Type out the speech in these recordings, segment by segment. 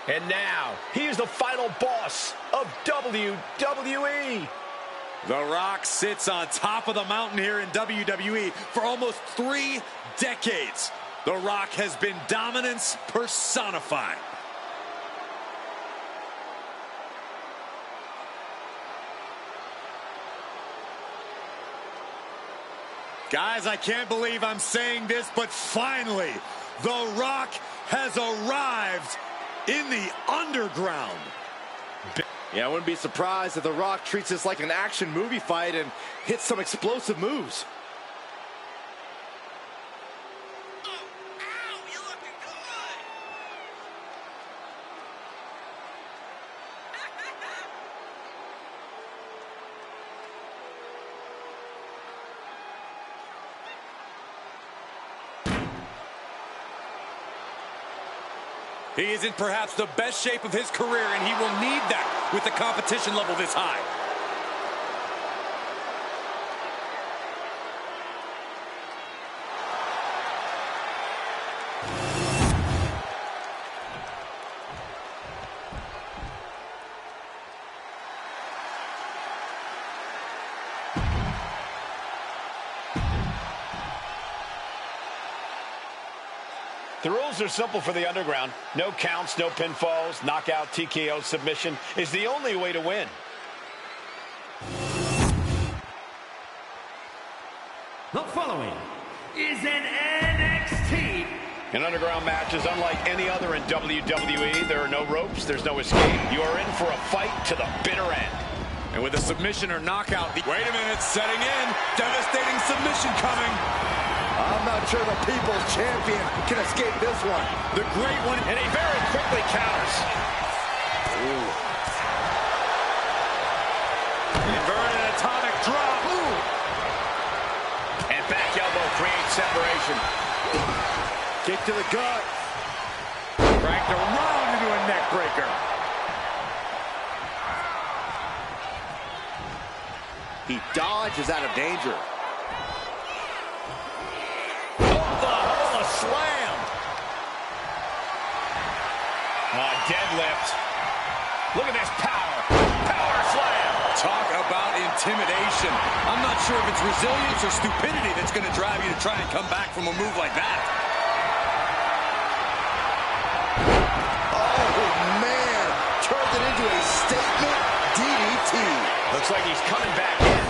And now, he is the final boss of WWE. The Rock sits on top of the mountain here in WWE for almost 3 decades. The Rock has been dominance personified. Guys, I can't believe I'm saying this, but finally, The Rock has arrived in the underground. Yeah, I wouldn't be surprised if The Rock treats this like an action movie fight and hits some explosive moves. He is in perhaps the best shape of his career, and he will need that with the competition level this high. The rules are simple for the Underground. No counts, no pinfalls, knockout, TKO, submission is the only way to win. The following is an NXT. An Underground match is unlike any other in WWE. There are no ropes, there's no escape. You are in for a fight to the bitter end. And with a submission or knockout, wait a minute, setting in, devastating submission coming. I'm not sure the People's Champion can escape this one. The great one, and he very quickly counters. Ooh. Inverted atomic drop. Ooh. And back elbow creates separation. Kick to the gut. Cranked around into a neck breaker. He dodges out of danger. Slam. Deadlift. Look at this power. Power slam. Talk about intimidation. I'm not sure if it's resilience or stupidity that's going to drive you to try and come back from a move like that. Oh, man. Turned it into a statement DDT. Looks like he's coming back in.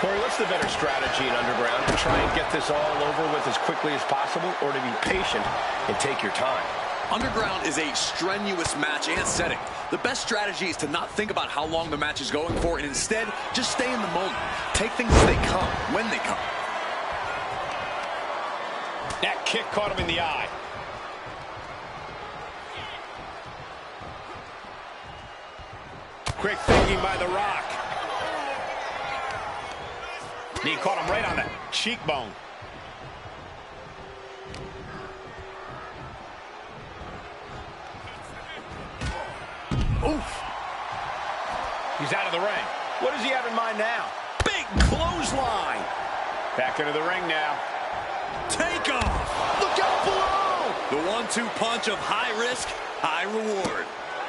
Corey, what's the better strategy in Underground? To try and get this all over with as quickly as possible, or to be patient and take your time? Underground is a strenuous match and setting. The best strategy is to not think about how long the match is going for, and instead, just stay in the moment. Take things as they come, when they come. That kick caught him in the eye. Quick thinking by The Rock. He caught him right on the cheekbone. Oof. He's out of the ring. What does he have in mind now? Big clothesline. Back into the ring now. Take off. Look out below. The 1-2 punch of high risk, high reward.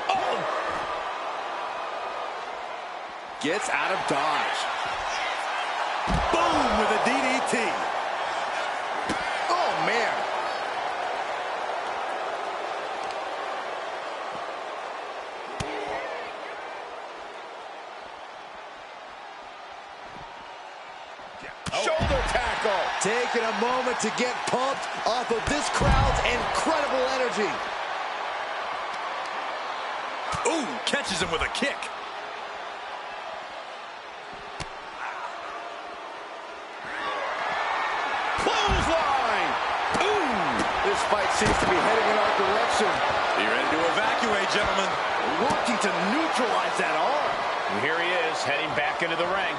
Oh! Gets out of dodge. Boom with a DDT. Oh, man. Shoulder tackle. Taking a moment to get pumped off of this crowd's incredible energy. Ooh, catches him with a kick. Clothesline. This fight seems to be heading in our direction. You ready to evacuate, gentlemen? Looking to neutralize that arm. And here he is, heading back into the ring.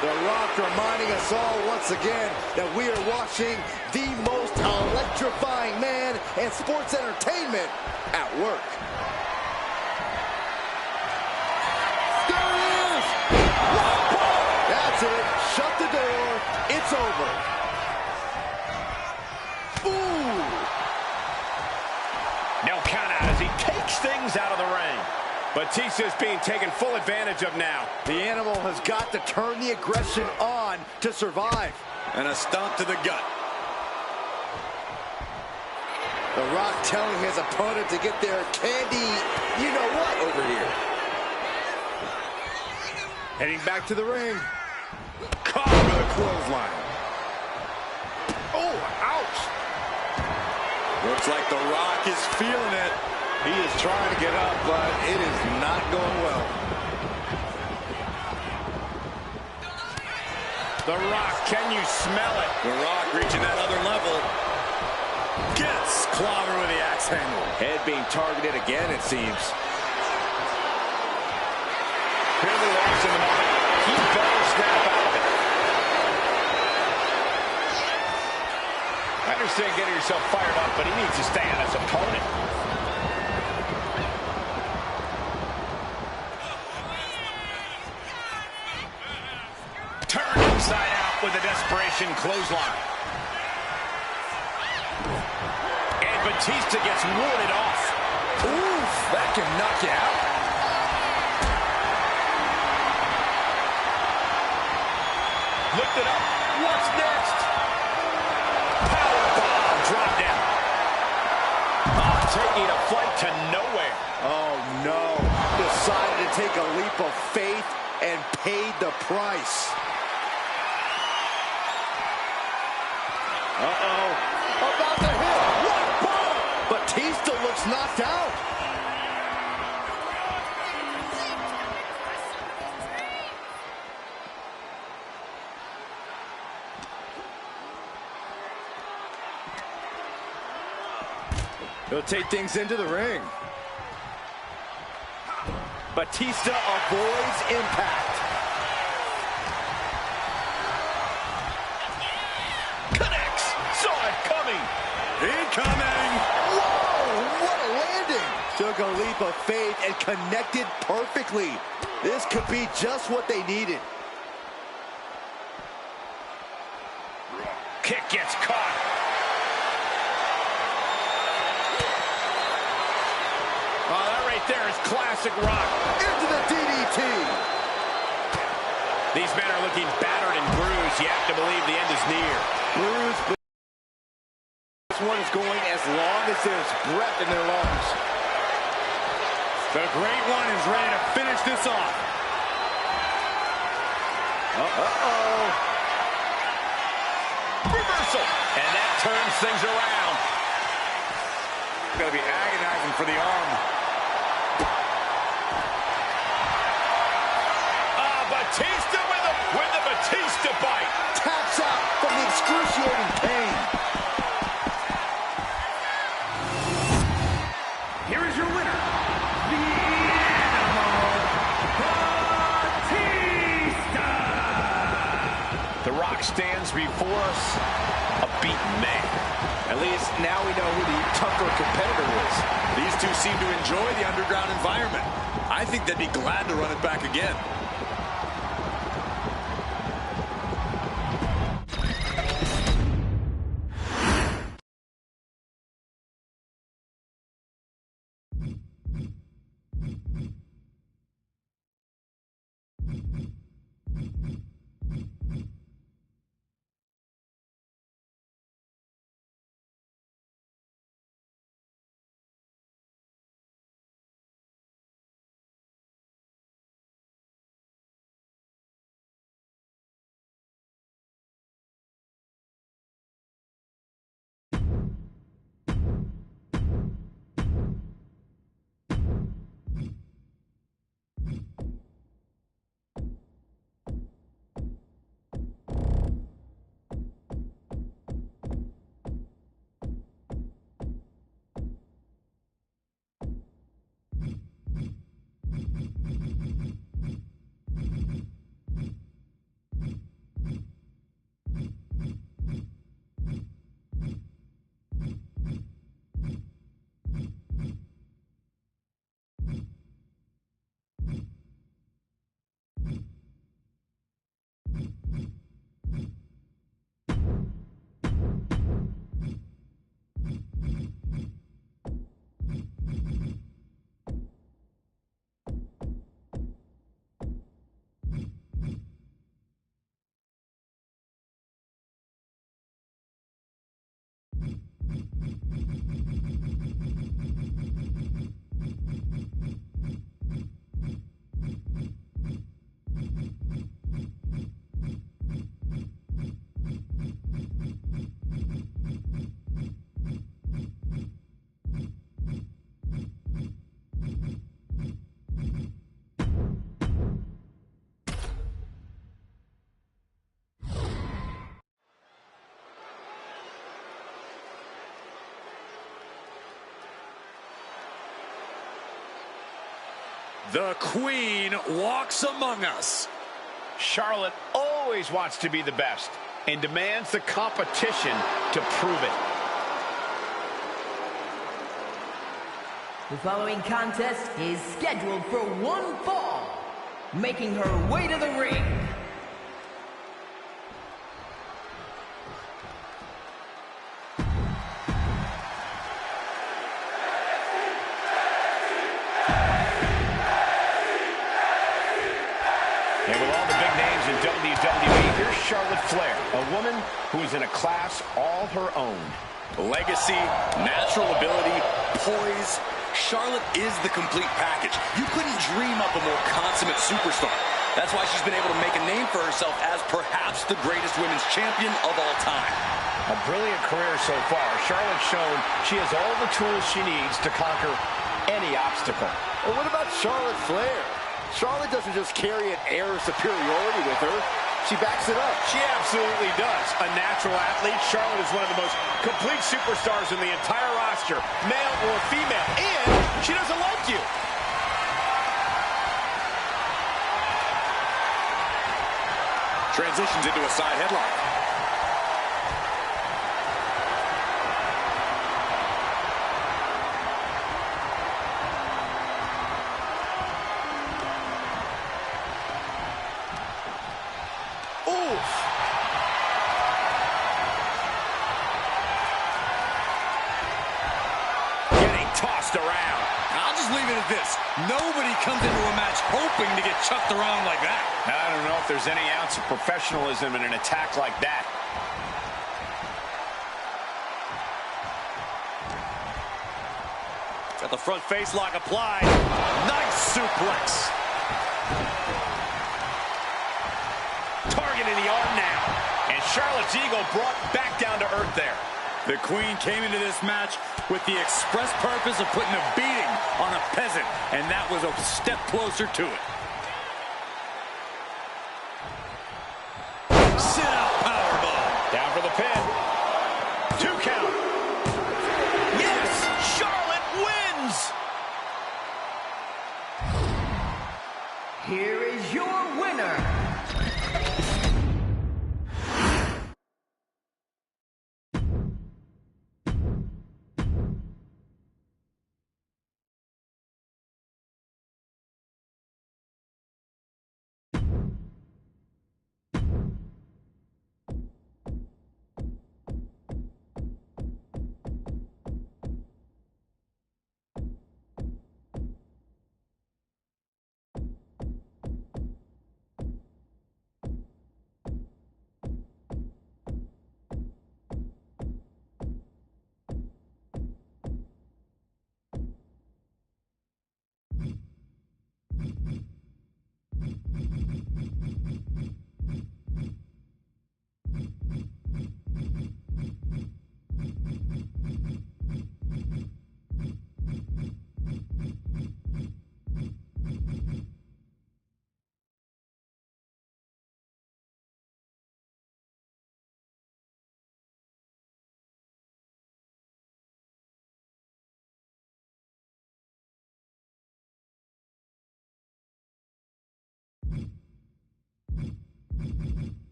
The Rock reminding us all once again that we are watching the most electrifying man in sports entertainment at work. There it is! That's it. Shut the door. It's over. Ooh! takes things out of the ring. Batista's being taken full advantage of now. The animal has got to turn the aggression on to survive. And a stomp to the gut. The Rock telling his opponent to get their candy, you know what, over here. Heading back to the ring. Caught with a clothesline. Oh, ouch. Looks like The Rock is feeling it. He is trying to get up, but it is not going well. The Rock, can you smell it? The Rock reaching that other level. Gets clobbered with the axe handle. Head being targeted again, it seems. Clearly lost in the moment. He better snap out of it. I understand getting yourself fired up, but he needs to stay on his opponent. Turned inside out with a desperation clothesline. And Batista gets warded off. Oof, that can knock you out. Lifted up. What's next? Powerbomb drop down. Oh, taking a flight to nowhere. Oh, no. Decided to take a leap of faith and paid the price. Uh-oh. About to hit. What bomb? Batista looks knocked out. He'll take things into the ring. Batista avoids impact. Connects. Saw it coming. Incoming. Whoa, what a landing. Took a leap of faith and connected perfectly. This could be just what they needed. Kick gets caught. Oh, that right there is classic Rock. Into the DDT. These men are looking battered and bruised. You have to believe the end is near. Bruised, but this one is going as long as there's breath in their lungs. The Great One is ready to finish this off. Uh-oh. Reversal. And that turns things around. Got to be agonizing for the arm. Batista with the Batista bite. Taps out from the excruciating pain. Here is your winner, the Animal, Batista! The Rock stands before us, a beaten man. At least now we know who the tougher competitor is. These two seem to enjoy the underground environment. I think they'd be glad to run it back again. The Queen walks among us. Charlotte always wants to be the best and demands the competition to prove it. The following contest is scheduled for one fall, making her way to the ring. And with all the big names in WWE, here's Charlotte Flair, a woman who is in a class all her own. Legacy, natural ability, poise. Charlotte is the complete package. You couldn't dream up a more consummate superstar. That's why she's been able to make a name for herself as perhaps the greatest women's champion of all time. A brilliant career so far. Charlotte's shown she has all the tools she needs to conquer any obstacle. Well, what about Charlotte Flair? Charlotte doesn't just carry an air of superiority with her. She backs it up. She absolutely does. A natural athlete, Charlotte is one of the most complete superstars in the entire roster, male or female, and she doesn't like you. Transitions into a side headlock. Tossed around. I'll just leave it at this. Nobody comes into a match hoping to get chucked around like that. I don't know if there's any ounce of professionalism in an attack like that. Got the front face lock applied. Nice suplex. Targeting the arm now. And Charlotte's ego brought back down to earth there. The Queen came into this match with the express purpose of putting a beating on a peasant, and that was a step closer to it. Sit-out powerbomb. Down for the pin. 2 count. Yes! Charlotte wins! Here is your winner,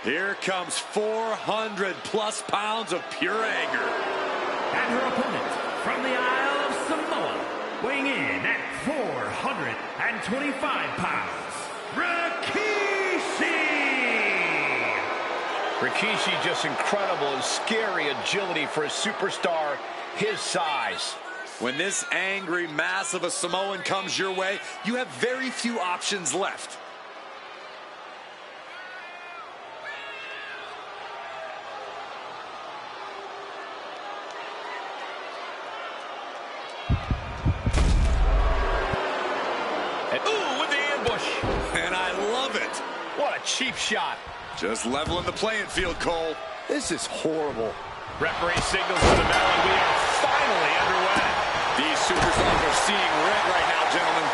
Here comes 400+ pounds of pure anger. And her opponent from the Isle of Samoa, weighing in at 425 pounds, Rikishi! Rikishi, just incredible and scary agility for a superstar his size. When this angry mass of a Samoan comes your way, you have very few options left. And ooh, with the ambush. And I love it. What a cheap shot. Just leveling the playing field, Cole. This is horrible. Referee signals to the bell, and we are finally underway. These superstars are seeing red right now, gentlemen.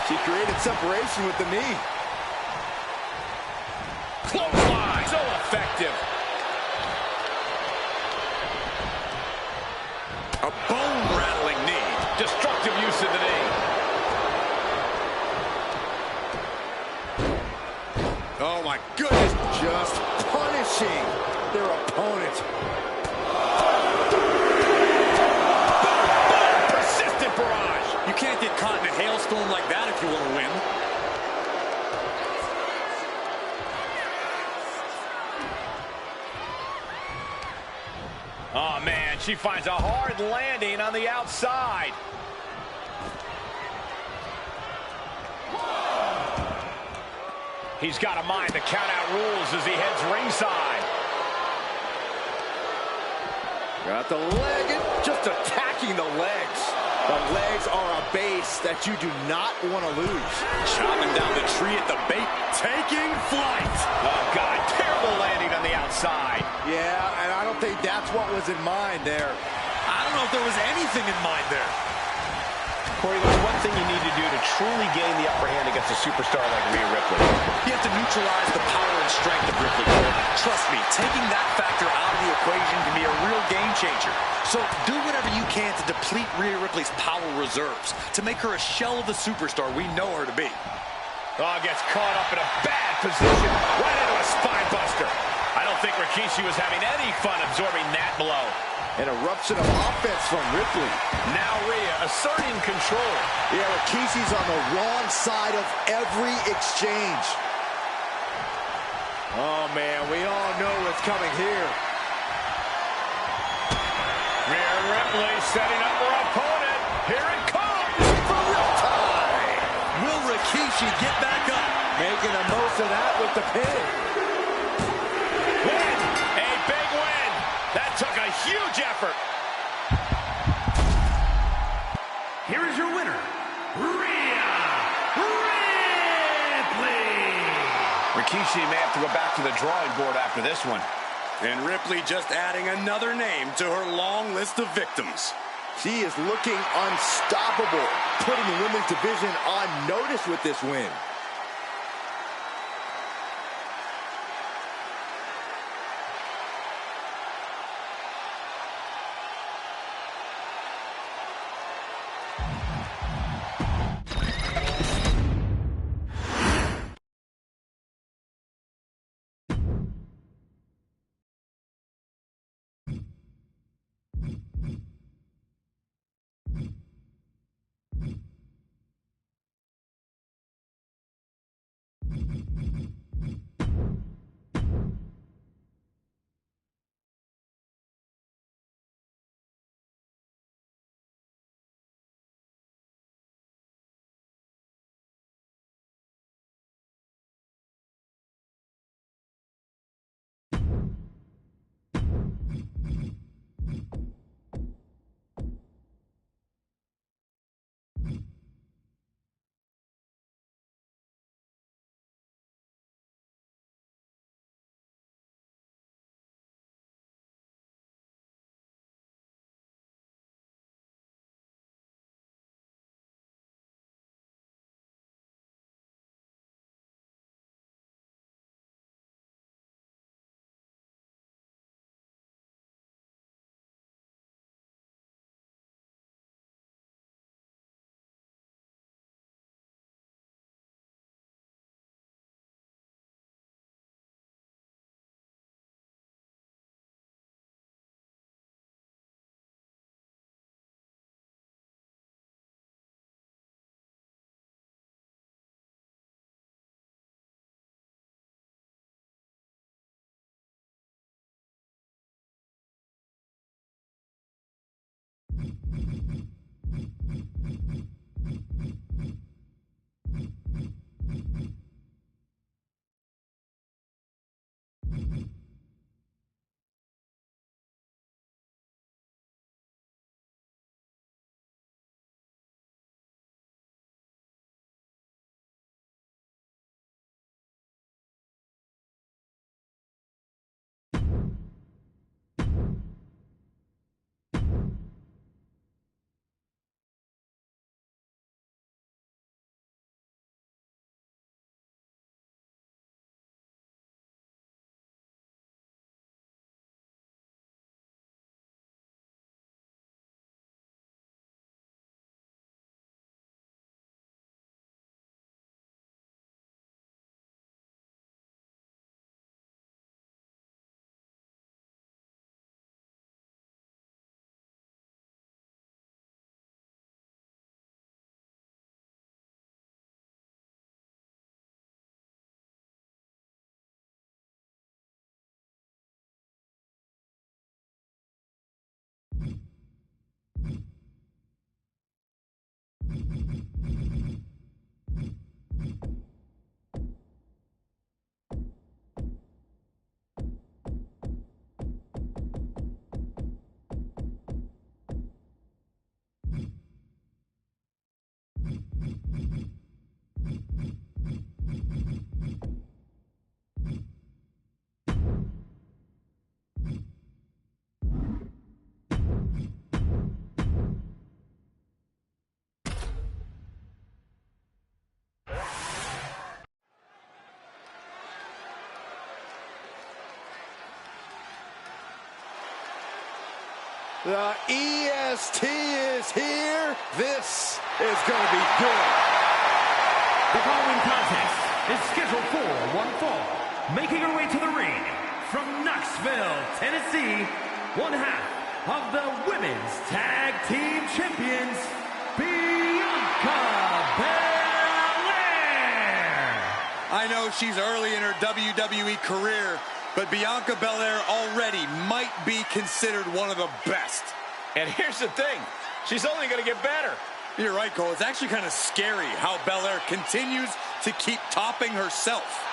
She created separation with the knee. Clothesline, so effective. A bone-rattling knee. Destructive use of the knee. Oh, my goodness. Just punishing their opponent. Persistent barrage. You can't get caught in a hailstorm like that if you want to win. Oh, man, she finds a hard landing on the outside. He's got a mind to count out rules as he heads ringside. Got the leg and just attacking the legs. The legs are a base that you do not want to lose. Chopping down the tree at the bait, taking flight. Oh, God, terrible landing on the outside. Yeah, and I don't think that's what was in mind there. I don't know if there was anything in mind there. Corey, there's one thing you need to do to truly gain the upper hand against a superstar like Rhea Ripley. You have to neutralize the power and strength of Ripley. Trust me, taking that factor out of the equation can be a real game changer. So do whatever you can to deplete Rhea Ripley's power reserves, to make her a shell of the superstar we know her to be. Oh, gets caught up in a bad position, right into a spine buster. I don't think Rikishi was having any fun absorbing that blow. An eruption of offense from Ripley. Now Rhea asserting control. Yeah, Rikishi's on the wrong side of every exchange. Oh, man, we all know what's coming here. Rhea Ripley setting up her opponent. Here it comes for real time. Will Rikishi get back up? Making the most of that with the pin. Win! A big win! That took a huge effort. Here is your winner, Rhea Ripley! Rikishi may have to go back to the drawing board after this one. And Ripley just adding another name to her long list of victims. She is looking unstoppable, putting the women's division on notice with this win. The EST is here. This is going to be good. The following contest is scheduled for one fall. Making her way to the ring from Knoxville, Tennessee, one half of the Women's Tag Team Champions, Bianca Belair. I know she's early in her WWE career, but Bianca Belair already might be considered one of the best. And here's the thing, she's only going to get better. You're right, Cole. It's actually kind of scary how Belair continues to keep topping herself.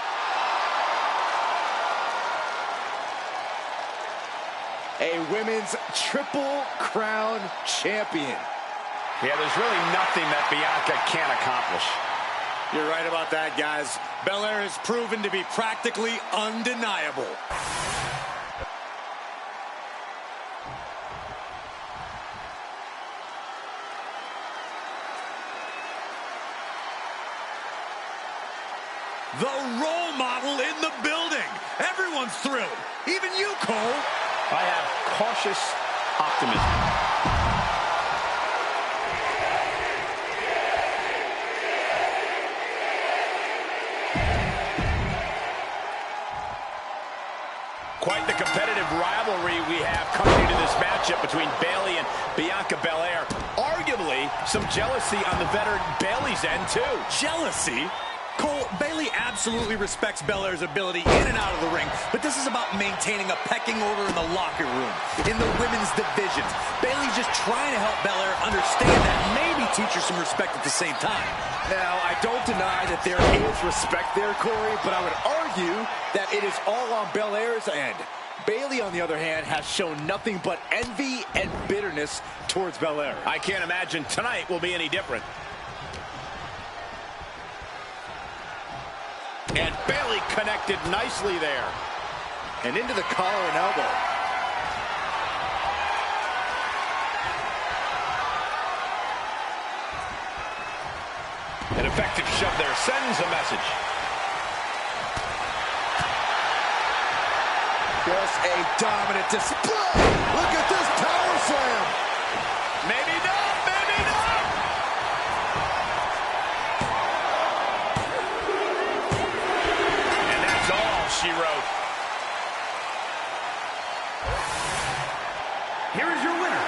A women's Triple Crown champion. Yeah, there's really nothing that Bianca can't accomplish. You're right about that, guys. Belair has proven to be practically undeniable. The role model in the building. Everyone's thrilled. Even you, Cole. I have cautious optimism. Quite the competitive rivalry we have coming into this matchup between Bayley and Bianca Belair. Arguably, some jealousy on the veteran Bayley's end, too. Jealousy? Cole, Bayley absolutely respects Belair's ability in and out of the ring, but this is about maintaining a pecking order in the locker room, in the women's divisions. Bayley's just trying to help Belair understand that, maybe teach her some respect at the same time. Now, I don't deny that there is respect there, Corey, but I would argue that it is all on Belair's end. Bayley, on the other hand, has shown nothing but envy and bitterness towards Belair. I can't imagine tonight will be any different. And Bayley connected nicely there. And into the collar and elbow. An effective shove there sends a message. Just a dominant display. Look at this power slam. Maybe not, maybe not. And that's all she wrote. Here is your winner,